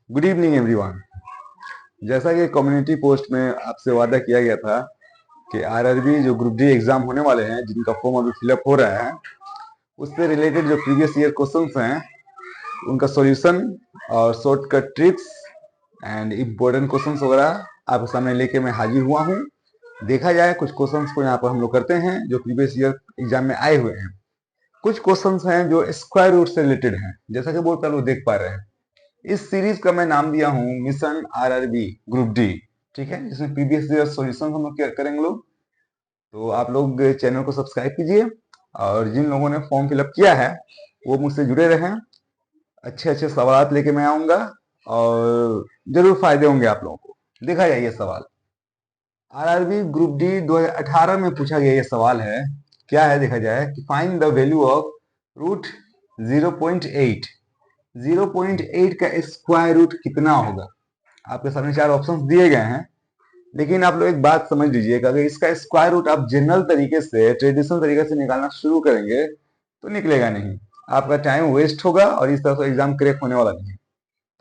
Good evening everyone. जैसा कि community post में आपसे वादा किया गया था कि आरआरबी जो ग्रुप डी एग्जाम होने वाले हैं, जिनका फॉर्म अभी फिलअप हो रहा है, उससे रिलेटेड जो प्रीवियस ईयर क्वेश्चंस हैं उनका सॉल्यूशन और shortcut tricks and important questions वगैरह आपके सामने लेके मैं हाजिर हुआ हूँ। देखा जाए, कुछ क्वेश्चंस को यहाँ पर हम लोग करते हैं जो प्रीवियस ईयर एग्जाम में आए हुए हैं। कुछ क्वेश्चंस हैं जो स्क्वायर रूट से रिलेटेड हैं, जैसा कि बोर्ड पर लोग देख पा रहे हैं। इस सीरीज का मैं नाम दिया हूं मिशन आरआरबी ग्रुप डी। ठीक है, जिसमें प्रीवियस ईयर सॉल्यूशन हम लोग करेंगे लोग। तो आप लोग चैनल को सब्सक्राइब कीजिए और जिन लोगों ने फॉर्म फिलअप किया है वो मुझसे जुड़े रहें। अच्छे अच्छे सवाल लेके मैं आऊंगा और जरूर फायदे होंगे आप लोगों को। देखा जाए, ये सवाल आरआरबी ग्रुप डी 2018 में पूछा गया ये सवाल है। क्या है, देखा जाए कि find the value of root 0.8। 0.8 का स्क्वायर रूट कितना होगा। आपके सामने चार ऑप्शंस दिए गए हैं, लेकिन आप लोग एक बात समझ लीजिएगा, अगर इसका स्क्वायर रूट आप जनरल तरीके से, ट्रेडिशनल तरीके से निकालना शुरू करेंगे तो निकलेगा नहीं, आपका टाइम वेस्ट होगा और इस तरह से एग्जाम क्रैक होने वाला नहीं है।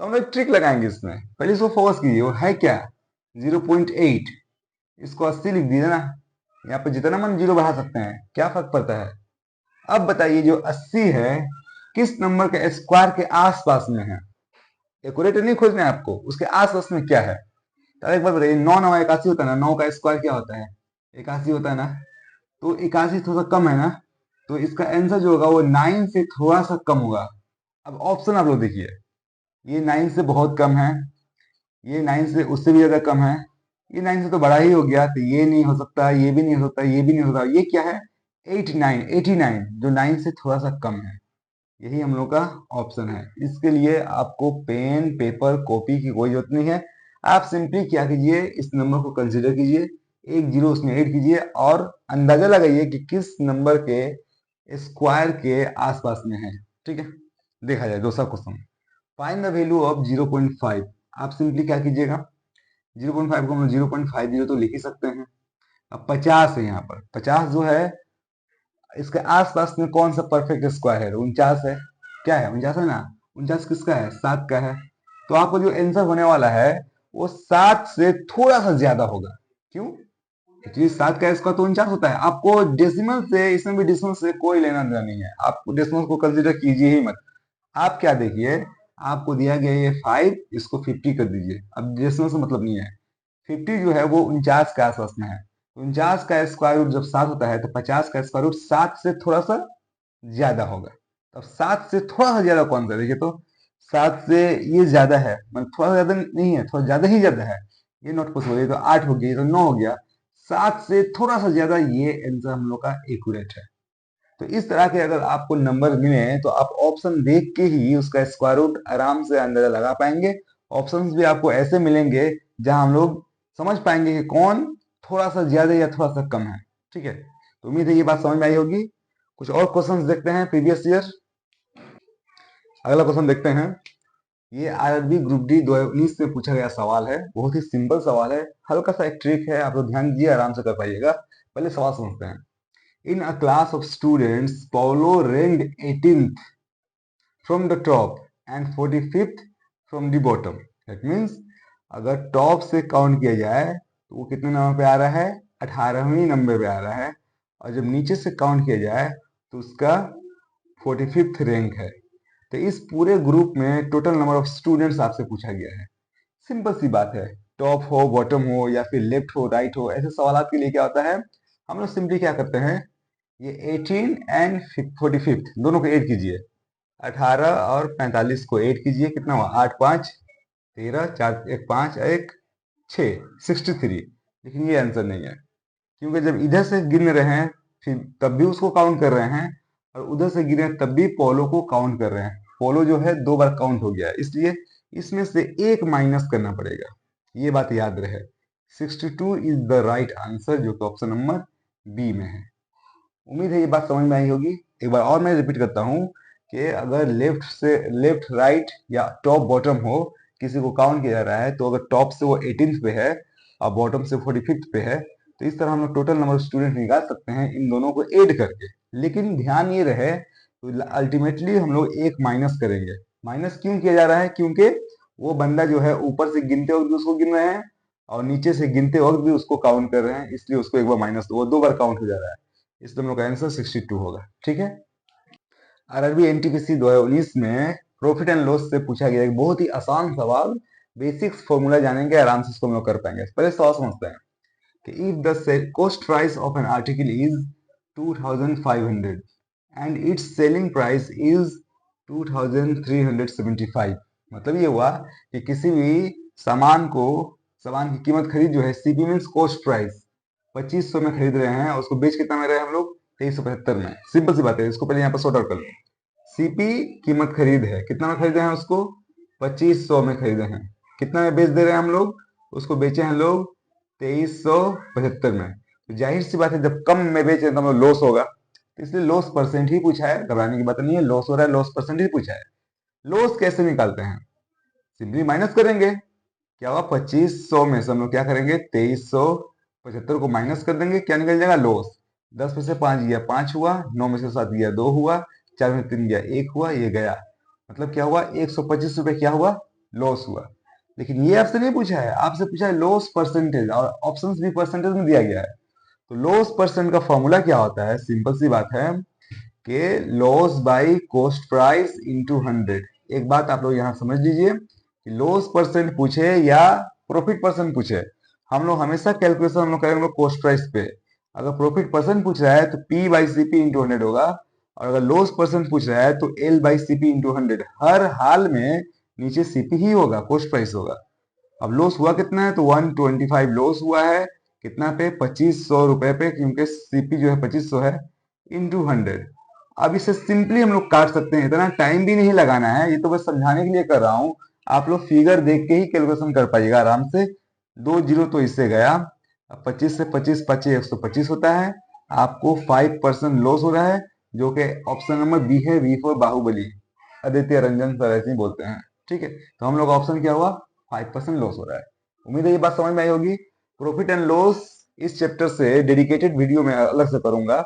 तो हम लोग ट्रिक लगाएंगे इसमें। पहले इसको फोकस कीजिए, वो है क्या 0.8। इसको 80 लिख दीजिए ना, यहाँ पे जितना मन जीरो बढ़ा सकते हैं, क्या फर्क पड़ता है। अब बताइए, जो 80 है किस नंबर के स्क्वायर के आसपास में है। एक्यूरेट नहीं खोजना है आपको, उसके आसपास में क्या है। तो एक बार बताइए, 9 9 81 होता है ना, 9 का स्क्वायर क्या होता है, 81 होता है ना। तो 81 थोड़ा सा कम है ना, तो इसका आंसर जो होगा वो 9 से थोड़ा सा कम होगा। अब ऑप्शन आप लोग देखिए, ये 9 से बहुत कम है, ये 9 से उससे भी ज्यादा कम है, ये 9 से तो बड़ा ही हो गया, तो ये नहीं हो सकता, ये भी नहीं हो सकता, ये भी नहीं हो सकता। ये क्या है, 89 जो 9 से थोड़ा सा कम है। यही हम लोग का ऑप्शन है। इसके लिए आपको पेन पेपर कॉपी की कोई जरूरत नहीं है। आप सिंपली क्या कीजिए, इस नंबर को कंसीडर कीजिए, एक जीरो उसमें ऐड कीजिए और अंदाजा लगाइए कि किस नंबर के स्क्वायर के आसपास में है। ठीक है, देखा जाए दूसरा question, find the value of 0.5। आप सिंपली क्या कीजिएगा, 0.5 को हम 0.50 तो लिख ही सकते हैं। अब 50 है, यहाँ पर 50 जो है इसके आसपास में कौन सा परफेक्ट स्क्वायर है, 49 है। क्या है, 49 है ना। 49 किसका है, 7 का है। तो आपको जो आंसर होने वाला है वो 7 से थोड़ा सा ज्यादा होगा। क्यों, एक्चुअली 7 का स्क्वायर तो 49 होता है। आपको डेसिमल से, इसमें भी डेसिमल से कोई लेना देना नहीं है, आप डेसिमल को कंसिडर कीजिए ही मत। आप क्या देखिए, आपको दिया गया ये 5, इसको 50 कर दीजिए। अब डेसिमल से मतलब नहीं है, 50 जो है वो 49 के आसपास में है। 49 का स्क्वायर रूट जब 7 होता है तो 50 का स्क्वायर रूट 7 से थोड़ा सा ज्यादा होगा। अब 7 से थोड़ा सा ज्यादा कौन सा, देखिए तो 7 से ये ज्यादा है, मतलब थोड़ा ज्यादा नहीं है, थोड़ा ज्यादा ही ज्यादा है। ये नॉट पॉसिबल, ये तो 8 हो गया, ये तो 9 हो गया। 7 से थोड़ा सा ज्यादा, ये आंसर हम लोग का एक्यूरेट है। तो इस तरह के अगर आपको नंबर मिले तो आप ऑप्शन देख के ही उसका स्क्वायर रूट आराम से अंदाजा लगा पाएंगे। ऑप्शंस भी आपको ऐसे मिलेंगे जहां हम लोग समझ पाएंगे कि कौन थोड़ा सा ज्यादा या थोड़ा सा कम है। ठीक है, तो उम्मीद है ये बात समझ में आई होगी। कुछ और क्वेश्चंस देखते हैं प्रीवियस ईयर। अगला क्वेश्चन देखते हैं, ये आरआरबी ग्रुप डी 2019 में पूछा गया सवाल है। बहुत ही सिंपल सवाल है, हल्का सा एक ट्रिक है, आप लोग ध्यान दीजिए, आराम से कर पाइएगा। पहले सवाल समझते हैं। In a class of students, Paulo ranked 18th from the top and 45th from the bottom. That means अगर टॉप से काउंट किया जाए तो वो कितने नंबर पे आ रहा है, 18वीं नंबर पे आ रहा है। और जब नीचे से काउंट किया जाए तो उसका 45th रैंक है। तो इस पूरे ग्रुप में टोटल नंबर ऑफ स्टूडेंट्स आपसे पूछा गया है। सिंपल सी बात है, टॉप हो बॉटम हो या फिर लेफ्ट हो राइट हो, ऐसे सवाल के लिए क्या होता है, हम लोग सिंपली क्या करते हैं, ये 18 एंड 45 दोनों को ऐड कीजिए। 18 और 45 को ऐड कीजिए, कितना हुआ, 8 5 13, 4 1 5 1 6, 63। लेकिन ये आंसर नहीं है, क्योंकि जब इधर से गिन रहे हैं फिर तब भी उसको काउंट कर रहे हैं, और उधर से गिने तब भी पोलो को काउंट कर रहे हैं। पोलो जो है 2 बार काउंट हो गया है, इसलिए इसमें से एक माइनस करना पड़ेगा। ये बात याद रहे, 62 इज द राइट आंसर, जो कि ऑप्शन नंबर बी में है। उम्मीद है ये बात समझ में आई होगी। एक बार और मैं रिपीट करता हूँ कि अगर लेफ्ट से लेफ्ट राइट या टॉप बॉटम हो, किसी को काउंट किया जा रहा है, तो अगर टॉप से वो 18th पे है और बॉटम से 45th पे है, तो इस तरह हम लोग टोटल नंबर ऑफ स्टूडेंट निकाल सकते हैं इन दोनों को ऐड करके। लेकिन ध्यान ये रहे, तो अल्टीमेटली हम लोग एक माइनस करेंगे। माइनस क्यों किया जा रहा है, क्योंकि वो बंदा जो है ऊपर से गिनते वक्त भी उसको गिन रहे हैं और नीचे से गिनते वक्त भी उसको काउंट कर रहे हैं, इसलिए उसको एक बार माइनस वो 2 बार काउंट हो जा रहा है। इसलिए हम लोग का आंसर 62 होगा। ठीक है। आरआरबी एनटीपीसी 2019 में प्रॉफिट एंड लॉस से पूछा गया एक बहुत ही आसान सवाल, बेसिक्स फॉर्मूला जानेंगे, आराम से इसको हम लोग कर पाएंगे। पहले सवाल समझते हैं कि if the cost price of an article is 2500 and it's selling price is 2375, मतलब ये हुआ कि किसी भी सामान की कीमत खरीद जो है, सीपी मीन्स कॉस्ट प्राइस, 2500 में खरीद रहे हैं और उसको बेच कितना में रहे हम लोग, 2375 में। सिंपल सी बात है, इसको पहले यहाँ पर सॉर्ट आउट कर लो। सीपी कीमत खरीद है, कितना में खरीदे हैं उसको, 2500 में खरीदे हैं। कितना में बेच दे रहे हैं हम लोग, उसको बेचे हैं लोग 2375 में। तो जाहिर सी बात है जब कम में बेचे तो हम लोग लॉस होगा, तो इसलिए लॉस परसेंट ही पूछा है, घबराने की बात नहीं है। लॉस हो रहा है, लॉस परसेंट ही पूछा है। लॉस कैसे निकालते हैं, सिंपली माइनस करेंगे। क्या हुआ, 2500 में से हम लोग क्या करेंगे, 2375 को माइनस कर देंगे, क्या निकल जाएगा, लॉस। 10 में से 5 गया 5 हुआ, 9 में से 7 गया 2 हुआ, 4 में 3 गया 1 हुआ, ये गया। मतलब क्या हुआ, 125 रुपए क्या हुआ, लॉस हुआ। लेकिन ये आपसे नहीं पूछा है, आपसे पूछा है लॉस परसेंटेज, और ऑप्शंस भी परसेंटेज में दिया गया है। तो लॉस परसेंट का फॉर्मूला क्या होता है, सिंपल सी बात है कि loss by cost price into 100। एक बात आप लोग यहाँ समझ लीजिए कि लॉस परसेंट पूछे या प्रॉफिट परसेंट पूछे, हम लोग हमेशा कैलकुलेशन हम लोग करेंगे कॉस्ट प्राइस पे। अगर प्रॉफिट परसेंट पूछ रहा है तो P by C P into 100 होगा, और अगर लॉस परसेंट पूछ रहा है तो L by C P into 100। हर हाल में नीचे सीपी ही होगा, कॉस्ट प्राइस होगा। अब लॉस हुआ कितना है, तो 125 लॉस हुआ है, कितना पे, 2500 रुपए पे, क्योंकि सीपी जो है 2500 है, इंटू 100। अब इसे सिंपली हम लोग काट सकते हैं, इतना टाइम भी नहीं लगाना है, ये तो बस समझाने के लिए कर रहा हूं। आप लोग फिगर देख के ही कैलकुलेशन कर पाइएगा आराम से। 2 जीरो तो इससे गया, अब 25 से 25 पचे 125 होता है, आपको 5% लॉस हो रहा है, जो कि ऑप्शन नंबर बी है, B for Baahubali, Aditya Ranjan sir ऐसे ही बोलते हैं। ठीक है, तो हम लोग ऑप्शन क्या हुआ, 5% लॉस हो रहा है। उम्मीद है ये बात समझ में आई होगी। प्रॉफिट एंड लॉस इस चैप्टर से डेडिकेटेड वीडियो में अलग से करूंगा।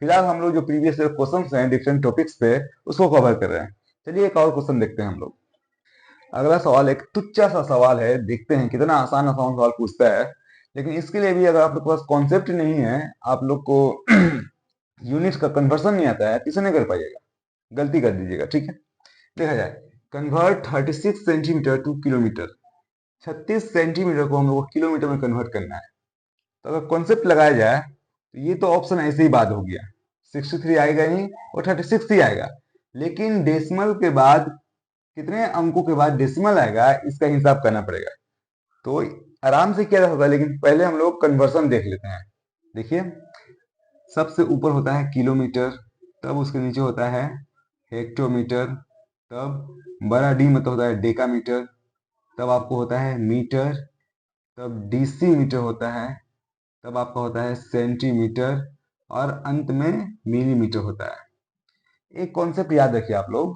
फिलहाल हम लोग जो प्रीवियस क्वेश्चन हैं डिफरेंट टॉपिक्स पे, उसको कवर कर रहे हैं। चलिए एक और क्वेश्चन देखते हैं हम लोग। अगला सवाल एक तुच्चा सा सवाल है, देखते हैं कितना आसान आसान सवाल पूछता है। लेकिन इसके लिए भी अगर आप लोग के पास कॉन्सेप्ट नहीं है, आप लोग को यूनिट का कन्वर्सन नहीं आता है, तो इसे नहीं कर पाइएगा, गलती कर दीजिएगा। ठीक है, देखा जाए, convert 36 centimetre two kilometre. 36 centimetre को हम लोग को किलोमीटर में कन्वर्ट करना है। तो अगर कॉन्सेप्ट लगाया जाए तो ये तो ऑप्शन ऐसे ही बात हो गया, 63 आएगा ही और 36 ही आएगा। लेकिन डेसिमल के बाद कितने अंकों के बाद डेसिमल आएगा, इसका हिसाब करना पड़ेगा। तो आराम से किया जा सकता है, लेकिन पहले हम लोग कन्वर्सन देख लेते हैं। देखिए, सबसे ऊपर होता है किलोमीटर, तब उसके नीचे होता है हेक्टोमीटर, तब बड़ा डी मतलब होता है डेकामीटर, तब आपको होता है मीटर, तब डीसी मीटर होता है, तब आपका होता है सेंटीमीटर, और अंत में मिलीमीटर होता है। एक कॉन्सेप्ट याद रखिए आप लोग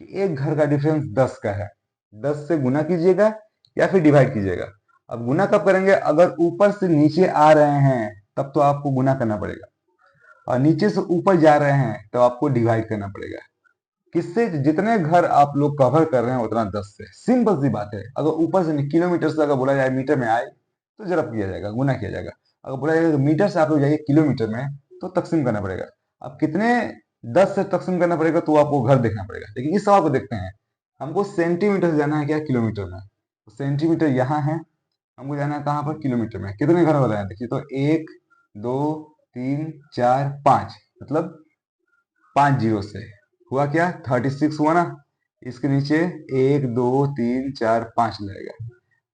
कि एक घर का डिफरेंस 10 का है, 10 से गुना कीजिएगा या फिर डिवाइड कीजिएगा। अब गुना कब करेंगे, अगर ऊपर से नीचे आ रहे हैं तब तो आपको गुना करना पड़ेगा, और नीचे से ऊपर जा रहे हैं तो आपको डिवाइड करना पड़ेगा। किससे, जितने घर आप लोग कवर कर रहे हैं उतना 10 से। सिंपल सी बात है। अगर ऊपर से किलोमीटर से अगर बोला जाए मीटर में आए तो जरब किया जाएगा, गुना किया जाएगा। अगर बोला जाएगा मीटर से आप लोग जाइए किलोमीटर में, तो तकसीम करना पड़ेगा। अब कितने 10 से तकसीम करना पड़ेगा, तो आपको घर देखना पड़ेगा। लेकिन इस सवाल को देखते हैं, हमको सेंटीमीटर से जाना है क्या, किलोमीटर में। तो सेंटीमीटर यहाँ है, हमको जाना है कहाँ पर, किलोमीटर में। कितने घर वाले हैं देखिए, तो 1 2 3 4 5, मतलब 5 जीरो से हुआ क्या, 36 हुआ ना। इसके नीचे 1 2 3 4 5 लगेगा।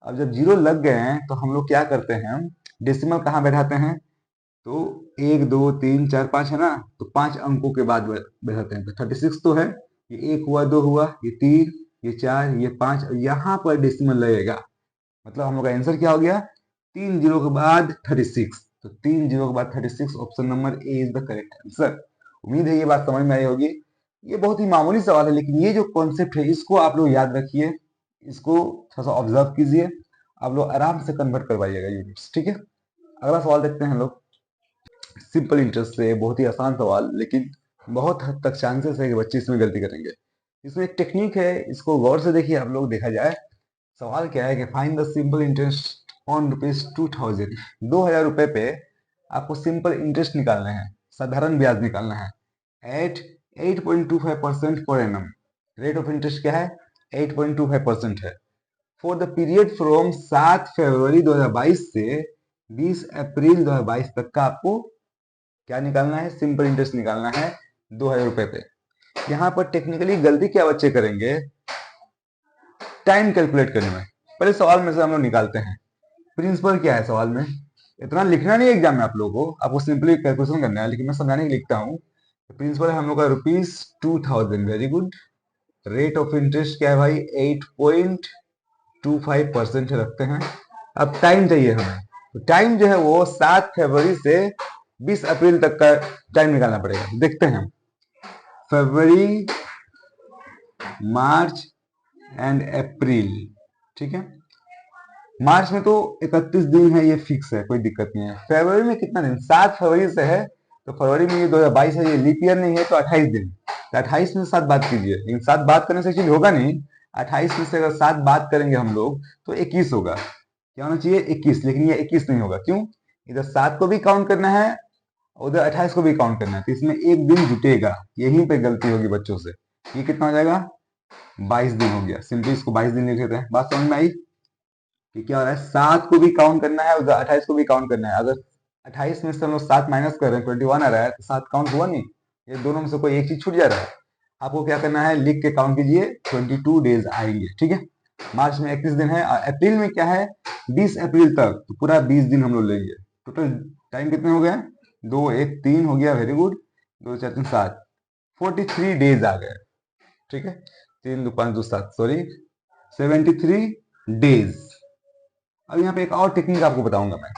अब जब जीरो लग गए हैं तो हम लोग क्या करते हैं, डेसिमल कहाँ बैठाते हैं, तो 1 2 3 4 5 है ना, तो 5 अंकों के बाद बैठाते हैं। तो 36 तो है, ये 1 हुआ, 2 हुआ, ये 3, ये 4, ये 5, और यहाँ पर डेसिमल लगेगा। मतलब हम लोग का आंसर क्या हो गया, 3 जीरो के बाद 36। तो 3 जीरो के बाद 36, option number A is the correct answer. उम्मीद है ये बात समझ में आई होगी। ये बहुत ही मामूली सवाल है, लेकिन ये जो कॉन्सेप्ट है इसको आप लोग याद रखिए, इसको थोड़ा सा ऑब्जर्व कीजिए, आप लोग आराम से कन्वर्ट करवाइएगा यूनिट्स। ठीक है, अगला सवाल देखते हैं हम लोग। सिंपल इंटरेस्ट से बहुत ही आसान सवाल, लेकिन बहुत हद तक चांसेस है कि बच्चे इसमें गलती करेंगे। इसमें एक टेक्निक है, इसको गौर से देखिए आप लोग। देखा जाए सवाल क्या है कि find the simple interest on rupees 2000, 2000 रुपए पे आपको सिंपल इंटरेस्ट निकालना है, साधारण ब्याज निकालना है eight 8.25% per annum. Rate of interest क्या है? 8.25% है। फॉर द पीरियड फ्रॉम 7 फरवरी 2022 से 20 अप्रैल 2022 तक का आपको क्या निकालना है? सिंपल इंटरेस्ट निकालना है 2000 रुपए पे। यहाँ पर टेक्निकली गलती क्या बच्चे करेंगे? टाइम कैलकुलेट करने में। पहले सवाल में से हम लोग निकालते हैं प्रिंसिपल क्या है सवाल में। इतना लिखना नहीं एग्जाम में आप लोगों को, आपको सिंपली कैलकुलेशन करना है, लेकिन मैं समझाने के लिए लिखता हूँ। प्रिंसिपल है हम लोग का rupees 2000, very good. Rate of interest क्या है भाई? 8.25% रखते हैं। अब टाइम चाहिए हमें, तो टाइम जो है वो 7 फरवरी से 20 अप्रैल तक का टाइम निकालना पड़ेगा। देखते हैं, फरवरी, मार्च एंड अप्रैल, ठीक है। मार्च में तो 31 दिन है, ये फिक्स है, कोई दिक्कत नहीं है। फरवरी में कितना दिन? 7 फरवरी से है, तो फरवरी में ये 2022 है, ये लीप ईयर नहीं है, तो 28 दिन। तो 28 में 7 बात कीजिए, लेकिन 7 बात करने से एक्चुअली होगा नहीं। 28 में से अगर 7 बात करेंगे हम लोग तो 21 होगा। क्या होना चाहिए? 21, लेकिन ये 21 नहीं होगा। क्यों? इधर 7 को भी काउंट करना है, उधर 28 को भी काउंट करना है, तो इसमें एक दिन जुटेगा। यहीं पे गलती होगी बच्चों से। ये कितना हो जाएगा? 22 दिन हो गया। सिंपली इसको 22 दिन लिख लेते हैं। बात समझ में आई कि क्या हो रहा है? 7 को भी काउंट करना है, उधर 28 को भी काउंट करना है। अगर 28 में से हम लोग 7 माइनस कर रहे हैं, 21 आ रहा है, तो 7 काउंट हुआ नहीं। ये दोनों में से कोई एक चीज छूट जा रहा है। आपको क्या करना है? लिख के काउंट कीजिए, 22 डेज आएंगे, ठीक है। मार्च में 31 दिन है, और अप्रैल में क्या है? 20 अप्रैल तक, तो पूरा 20 दिन हम लोग लेंगे। टोटल टाइम कितने हो गए? 2 1 3 हो गया, वेरी गुड। 2 4 3 7, 43 डेज आ गए, ठीक है। 3 2 5 2 7, सॉरी 73 डेज। अब यहाँ पे एक और टेक्निक आपको बताऊंगा मैं।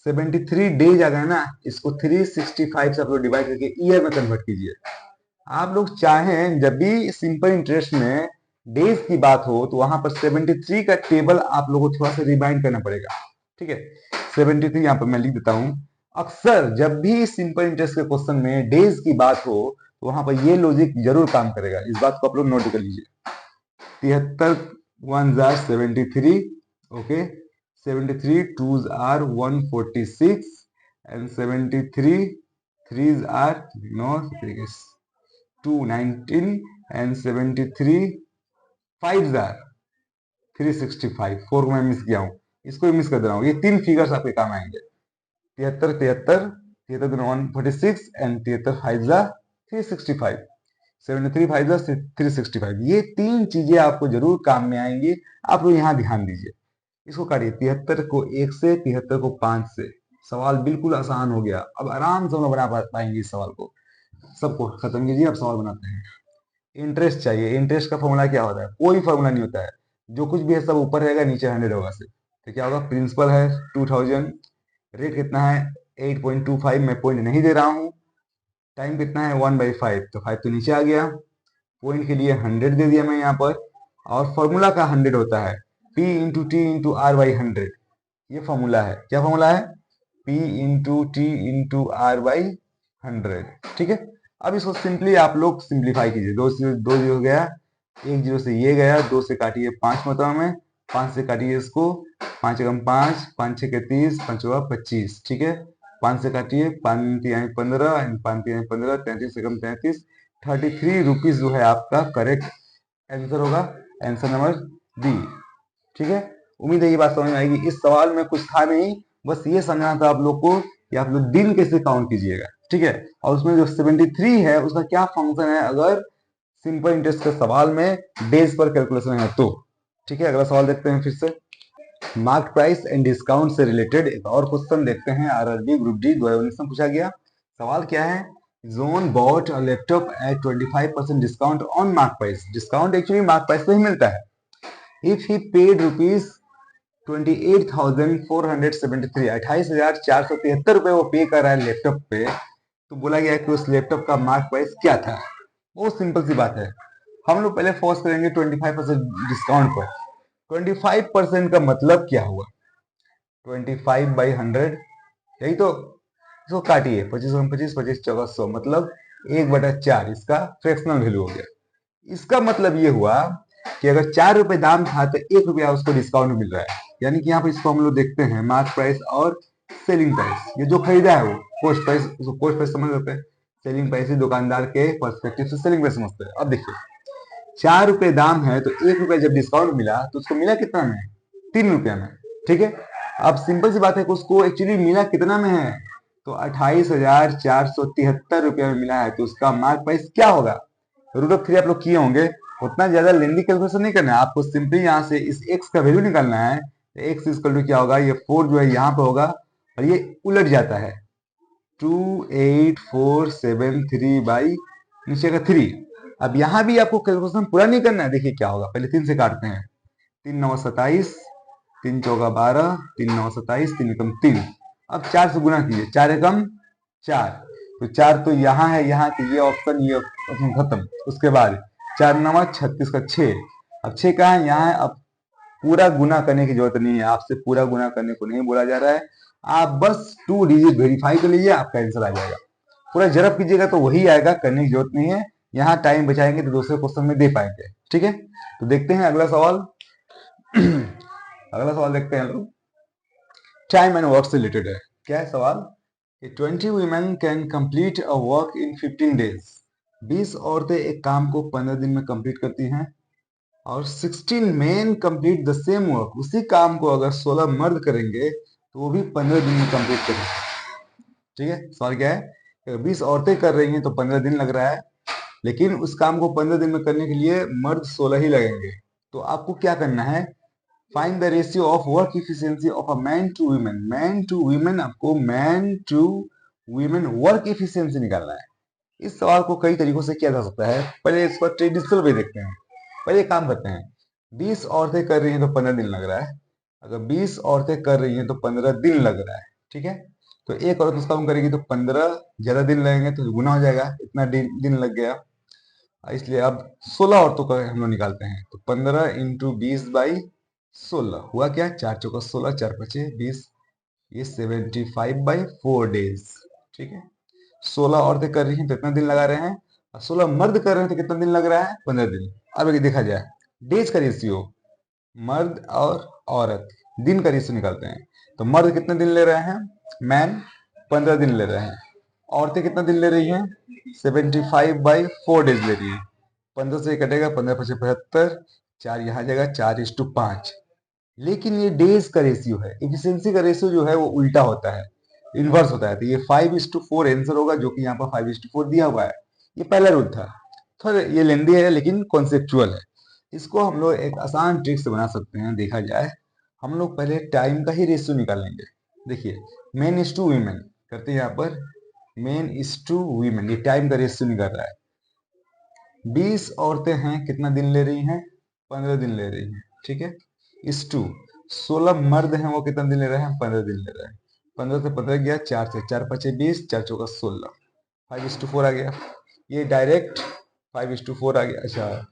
73 डेज आ गए ना, इसको 365 से आप लोग डिवाइड करके ईयर में कन्वर्ट कीजिए। आप लोग चाहें जब भी सिंपल इंटरेस्ट में डेज की बात हो, तो वहां पर 73 का टेबल आप लोगों को थोड़ा सा रिमाइंड करना पड़ेगा, ठीक है। 73 यहाँ पर मैं लिख देता हूं। अक्सर जब भी सिंपल इंटरेस्ट के क्वेश्चन में डेज की बात हो, तो वहां पर ये लॉजिक जरूर काम करेगा। इस बात को आप लोग नोट कर लीजिए। 73 1 jar 73, okay. 73 2s are 146 and 73 3s are 219 and 73 5s are 365। 4 को मैं मिस किया हूँ, इसको भी मिस कर दे रहा हूँ। ये 3 फिगर्स आपके काम आएंगे। 73 73 73 146 and 73 5s are 365, 73 5s are 365। ये 3 चीजें आपको जरूर काम में आएंगी। आप लोग यहाँ ध्यान दीजिए। इसको काटिए, 73 को 1 से, 73 को 5 से। सवाल बिल्कुल आसान हो गया। अब आराम से हम लोग बना पाएंगे इस सवाल को। सबको खत्म कीजिए, अब सवाल बनाते हैं। इंटरेस्ट चाहिए। इंटरेस्ट का फॉर्मूला क्या होता है? कोई फॉर्मूला नहीं होता है। जो कुछ भी है सब ऊपर रहेगा, नीचे 100 होगा सिर्फ। तो क्या होगा? प्रिंसिपल है 2000, रेट कितना है? 8.25, मैं पॉइंट नहीं दे रहा हूँ। टाइम कितना है? 1/5, तो 5 तो नीचे आ गया। पॉइंट के लिए 100 दे दिया मैं यहाँ पर, और फॉर्मूला का 100 होता है P into T into R by 100। ये फॉर्मूला है। क्या फॉर्मूला है? P into T into R by 100, ठीक है। अब इसको सिंपली आप लोग सिंप्लीफाई कीजिए। 2 से 2 जीरो गया, 1 जीरो से ये गया, 2 से काटिए 5 मतलब में, 5 से काटिए इसको, 5 एकम 5, 5 6 30, 5 25, ठीक है। 5 से काटिए, 5 3 15, 5 3 15, 33 एकम 33, 33 रुपीज जो है आपका करेक्ट आंसर होगा। आंसर नंबर डी, ठीक है। उम्मीद है ये बात समझ में आएगी। इस सवाल में कुछ था नहीं, बस ये समझना था आप लोग को कि आप लोग दिन कैसे काउंट कीजिएगा, ठीक है। और उसमें जो 73 है उसका क्या फंक्शन है, अगर सिंपल इंटरेस्ट के सवाल में डेज पर कैलकुलेशन है तो, ठीक है। अगला सवाल देखते हैं फिर से। मार्क प्राइस एंड डिस्काउंट से रिलेटेड एक और क्वेश्चन देखते हैं। आरआरबी ग्रुप डी 2019 में पूछा गया। सवाल क्या है? John bought a laptop at 25% discount on mark price. Discount actually mark price पे ही मिलता है। इफ ही पेड रुपीज 28,473, 28,473 रुपए वो पे कर रहा है लैपटॉप पे, तो बोला गया कि उस लैपटॉप का मार्क प्राइस क्या था। बहुत सिंपल सी बात है। हम लोग पहले फोर्स करेंगे 25% डिस्काउंट पर। 25% का मतलब क्या हुआ? 25/100, यही तो। इसको काटिए, 25 25 25 2400, मतलब 1/4, इसका फ्रैक्शनल वैल्यू हो गया। इसका मतलब ये हुआ कि अगर 4 रुपए दाम था तो 1 रुपया उसको डिस्काउंट मिल रहा है। यानी कि यहाँ पर इसको हम लोग देखते हैं मार्क प्राइस और सेलिंग प्राइस। ये जो खरीदा है वो कोस्ट प्राइस, उसको कोस्ट प्राइस समझ लेते हैं, सेलिंग प्राइस ही दुकानदार के पर्सपेक्टिव से सेलिंग प्राइस समझते हैं। अब देखिए 4 रुपए दाम है तो 1 रुपया जब डिस्काउंट मिला तो उसको मिला कितना में? 3 रुपया में। ठीक है, अब सिंपल सी बात है कि उसको एक्चुअली मिला कितना में है? तो 28,473 रुपया में मिला है। तो उसका मार्क प्राइस क्या होगा? √3 आप लोग किए होंगे, उतना ज्यादा लेंदी कैलकुलेशन नहीं करना है आपको, सिंपली यहाँ से इस x का वैल्यू निकालना है। x इक्वल टू क्या होगा? ये 4 जो है यहाँ पे होगा और ये उलट जाता है 28473 बाई नीचे का 3। अब यहाँ भी आपको कैलकुलेशन पूरा नहीं करना है। देखिए क्या होगा, पहले 3 से काटते हैं, 3 9 27, 3 चौका 12, 3 9 27, 3 एकम 3। अब 4 से गुना कीजिए, 4 एकम 4, तो 4 तो यहाँ है, यहाँ की ये ऑप्शन खत्म। उसके बाद 4 9 36 का 6, अब 6 कहाँ है? यहाँ है। अब पूरा गुना करने की जरूरत नहीं है, आपसे पूरा गुना करने को नहीं बोला जा रहा है, आप बस 2 डिजिट वेरीफाई कर लीजिए, आपका आंसर आ जाएगा। पूरा जरब कीजिएगा तो वही आएगा, करने की जरूरत नहीं है। यहाँ टाइम बचाएंगे तो दूसरे क्वेश्चन में दे पाएंगे। ठीक है, तो देखते हैं अगला सवाल। अगला सवाल देखते हैं लोग, टाइम एंड वर्क से रिलेटेड है। क्या है सवाल? 20 women can complete a work in 15 days। 20 औरतें एक काम को 15 दिन में कंप्लीट करती हैं और 16 main complete the same work. उसी काम को अगर 16 मर्द करेंगे तो वो भी 15 दिन में कंप्लीट करेंगे। ठीक है, सवाल क्या है? 20 औरतें कर रही हैं तो 15 दिन लग रहा है, लेकिन उस काम को 15 दिन में करने के लिए मर्द 16 ही लगेंगे। तो आपको क्या करना है? Find the ratio of work efficiency of a man to women. Man to women, आपको man to women work efficiency निकालना है। इस सवाल को कई तरीकों से किया जा सकता है, पहले इस पर ट्रेडिशनल वे देखते हैं। पहले एक काम करते हैं, 20 औरतें कर रही हैं तो 15 दिन लग रहा है। अगर 20 औरतें कर रही हैं तो 15 दिन लग रहा है। ठीक है, तो एक औरत उस काम करेगी तो 15 ज्यादा दिन लगेंगे, तो गुना हो जाएगा, इतना दिन लग गया। इसलिए अब 16 औरतों का हम लोग निकालते हैं, तो 15 इंटू 20 बाई 16 हुआ क्या? 4 चौका 16, 4 पचे 20, ये 75 बाई 4 डेज। ठीक है, 16 औरतें कर रही हैं तो इतना दिन लगा रहे हैं, और 16 मर्द कर रहे हैं तो कितना दिन लग रहा है? 15 दिन। अब अगर देखा जाए डेज का रेशियो, मर्द और औरत, दिन का रेशियो निकालते हैं, तो मर्द कितने दिन ले रहे हैं? मैन 15 दिन ले रहे हैं। औरतें कितना दिन ले रही हैं? 75 बाई 4 डेज ले रही है। 15 से कटेगा, 15 पचे 75, 4 यहाँ जाएगा, 4:5। लेकिन ये डेज का रेशियो है, इफिशियंसी का रेशियो जो है वो उल्टा होता है, इनवर्स होता है। तो ये 5:4 आंसर होगा, जो कि यहाँ पर 5:4 दिया हुआ है। ये पहला रूल था, थोड़ा ये लेंदी है लेकिन कॉन्सेप्चुअल है। इसको हम लोग एक आसान ट्रिक से बना सकते हैं। देखा जाए, हम लोग पहले टाइम का ही रेशियो निकालेंगे। देखिए, मेन इज टू वीमेन करते हैं, यहाँ पर मेन इज टू वीमेन, ये टाइम का रेशियो निकल रहा है। 20 औरतें हैं, कितना दिन ले रही हैं? 15 दिन ले रही हैं। ठीक है, इस टू 16 मर्द हैं, वो कितना दिन ले रहे हैं? 15 दिन ले रहे हैं। 15 से 15 गया, 4 से 4 पचे 20, 4 चौका 16, 5:4 आ गया। ये डायरेक्ट 5:4 आ गया। अच्छा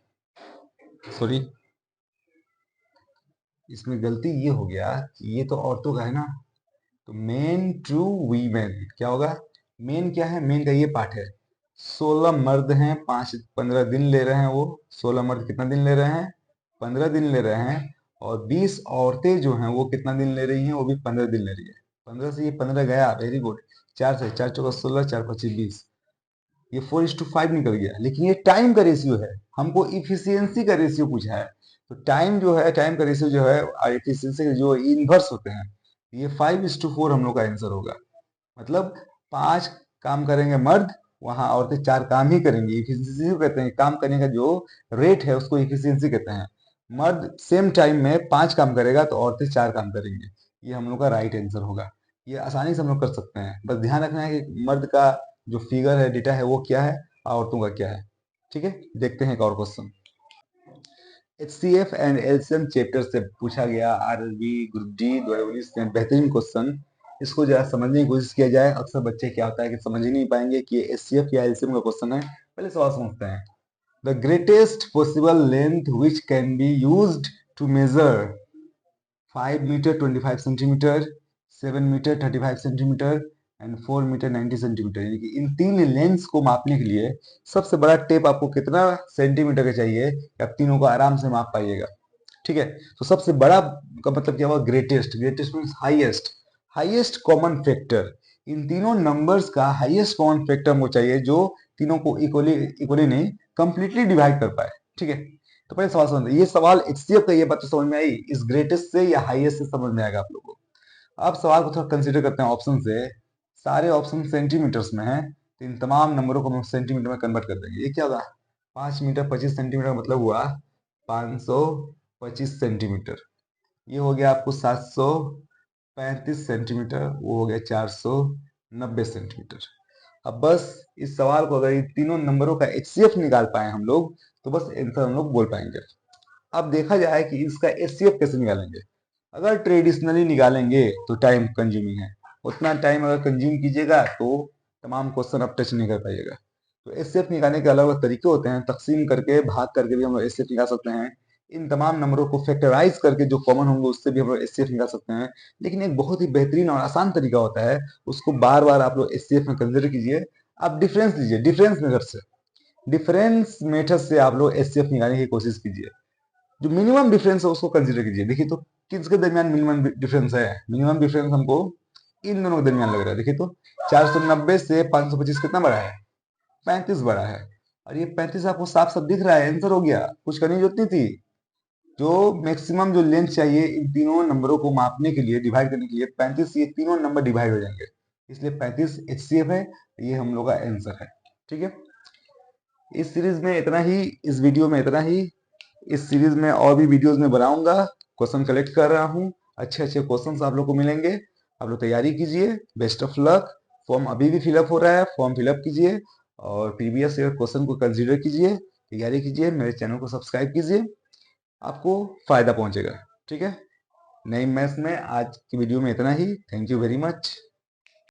सॉरी, इसमें गलती ये हो गया कि ये तो औरतों का है ना, तो मेन टू वीमेन क्या होगा? मेन क्या है? मेन का ये पार्ट है। 16 मर्द हैं, 15 दिन ले रहे हैं। वो 16 मर्द कितना दिन ले रहे हैं? 15 दिन ले रहे हैं। और 20 औरतें जो हैं वो कितना दिन ले रही हैं? वो भी 15 दिन ले रही है। 15 से ये 15 गया, वेरी गुड। 4 से 4 चौका 16, 4 पच्चीस 20, ये 4:5 निकल गया। लेकिन ये टाइम का रेशियो है, हमको इफिशियंसी का रेशियो पूछा है। तो टाइम जो है, टाइम का रेशियो जो है इफिशियंसी के जो इनवर्स होते हैं, ये 5:4 हम लोग का आंसर होगा। मतलब 5 काम करेंगे मर्द, वहां औरतें 4 काम ही करेंगी। इफिशियंसी कहते हैं, काम करने का जो रेट है उसको इफिशियंसी कहते हैं। मर्द सेम टाइम में 5 काम करेगा तो औरतें 4 काम करेंगी। ये हम लोग का राइट आंसर होगा। ये आसानी से हम लोग कर सकते हैं, बस ध्यान रखना है कि मर्द का जो फिगर है, डेटा है, वो क्या है, औरतों का क्या है। ठीक है, देखते हैं एक और question. HCF and LCM chapter से पूछा गया आरआरबी ग्रुप डी 2019 में बेहतरीन क्वेश्चन। इसको जरा समझने की कोशिश किया जाए। अक्सर बच्चे क्या होता है कि समझ ही नहीं पाएंगे कि ये HCF या एलसीएम का क्वेश्चन है। पहले सवाल समझते हैं। The greatest possible length which can be used to measure 5 metre 25 centimetre, 7 metre 35 centimetre, and 4 metre 90 centimetre, यानी कि इन तीन लेंस को मापने के लिए सबसे बड़ा टेप आपको कितना सेंटीमीटर का चाहिए कि आप तीनों को आराम से माप पाइएगा। ठीक है, तो सबसे बड़ा का मतलब क्या हुआ, greatest. Greatest means highest, highest common factor. इन तीनों नंबर्स का हाईएस्ट कॉमन फैक्टर हमको चाहिए जो तीनों को इक्वली इक्वली नहीं कंप्लीटली डिवाइड कर पाए। ठीक है, तो पहले सवाल समझते हैं। ये सवाल एचसीएफ का, ये बात तो समझ में आई, इस ग्रेटेस्ट से या हाईएस्ट से समझ में आएगा आप लोगों को। अब सवाल को थोड़ा कंसीडर करते हैं ऑप्शन से। सारे ऑप्शन सेंटीमीटर्स में है, तो इन तमाम नंबरों को हम सेंटीमीटर में कन्वर्ट कर देंगे। ये क्या होगा, 5 मीटर 25 सेंटीमीटर मतलब हुआ 525 सेंटीमीटर। ये हो गया आपको 735 सेंटीमीटर, वो हो गया 490 सेंटीमीटर। अब बस इस सवाल को अगर इन तीनों नंबरों का एचसीएफ निकाल पाए हम लोग, तो बस आंसर हम लोग बोल पाएंगे। अब देखा जाए कि इसका एचसीएफ कैसे निकालेंगे। अगर ट्रेडिशनली निकालेंगे तो टाइम कंज्यूमिंग है, उतना टाइम अगर कंज्यूम कीजिएगा तो तमाम क्वेश्चन आप टच नहीं कर पाइएगा। तो एचसीएफ निकालने के अलग अलग तरीके होते हैं, तकसीम करके भाग करके भी हम लोग एचसीएफ निकाल सकते हैं। इन तमाम नंबरों को फैक्टराइज करके जो कॉमन होंगे उससे भी हम लोग एचसीएफ निकाल सकते हैं। लेकिन एक बहुत ही बेहतरीन और आसान तरीका होता है, उसको बार बार आप लोग एचसीएफ में कंसिडर कीजिए। आप डिफरेंस लीजिए, डिफरेंस मेथड से आप लोग एचसीएफ निकालने की कोशिश कीजिए। जो मिनिमम डिफरेंस है उसको कंसीडर कीजिए। देखिए तो किसके दरमियान मिनिमम डिफरेंस है, मिनिमम डिफरेंस हमको इन दोनों के दरमियान लग रहा है। देखिए तो 490 से 525 कितना बड़ा है, 35 बड़ा है। और ये 35 आपको साफ साफ दिख रहा है, आंसर हो गया, कुछ करने की जरूरत नहीं थी। जो मैक्सिमम जो लेंथ चाहिए इन तीनों नंबरों को मापने के लिए, डिवाइड करने के लिए 35 ये तीनों नंबर डिवाइड हो जाएंगे, इसलिए 35 एचसीएफ है, ये हम लोग का आंसर है। ठीक है, इस सीरीज में इतना ही, इस वीडियो में इतना ही। इस सीरीज में और भी वीडियोस में बनाऊंगा, क्वेश्चन कलेक्ट कर रहा हूँ, अच्छे अच्छे क्वेश्चंस आप लोग को मिलेंगे। आप लोग तैयारी कीजिए, बेस्ट ऑफ लक। फॉर्म अभी भी फिलअप हो रहा है, फॉर्म फिलअप कीजिए और प्रीवियस ईयर क्वेश्चन को कंसीडर कीजिए, तैयारी कीजिए, मेरे चैनल को सब्सक्राइब कीजिए, आपको फायदा पहुंचेगा। ठीक है, नई मैथ्स में आज की वीडियो में इतना ही। Thank you very much.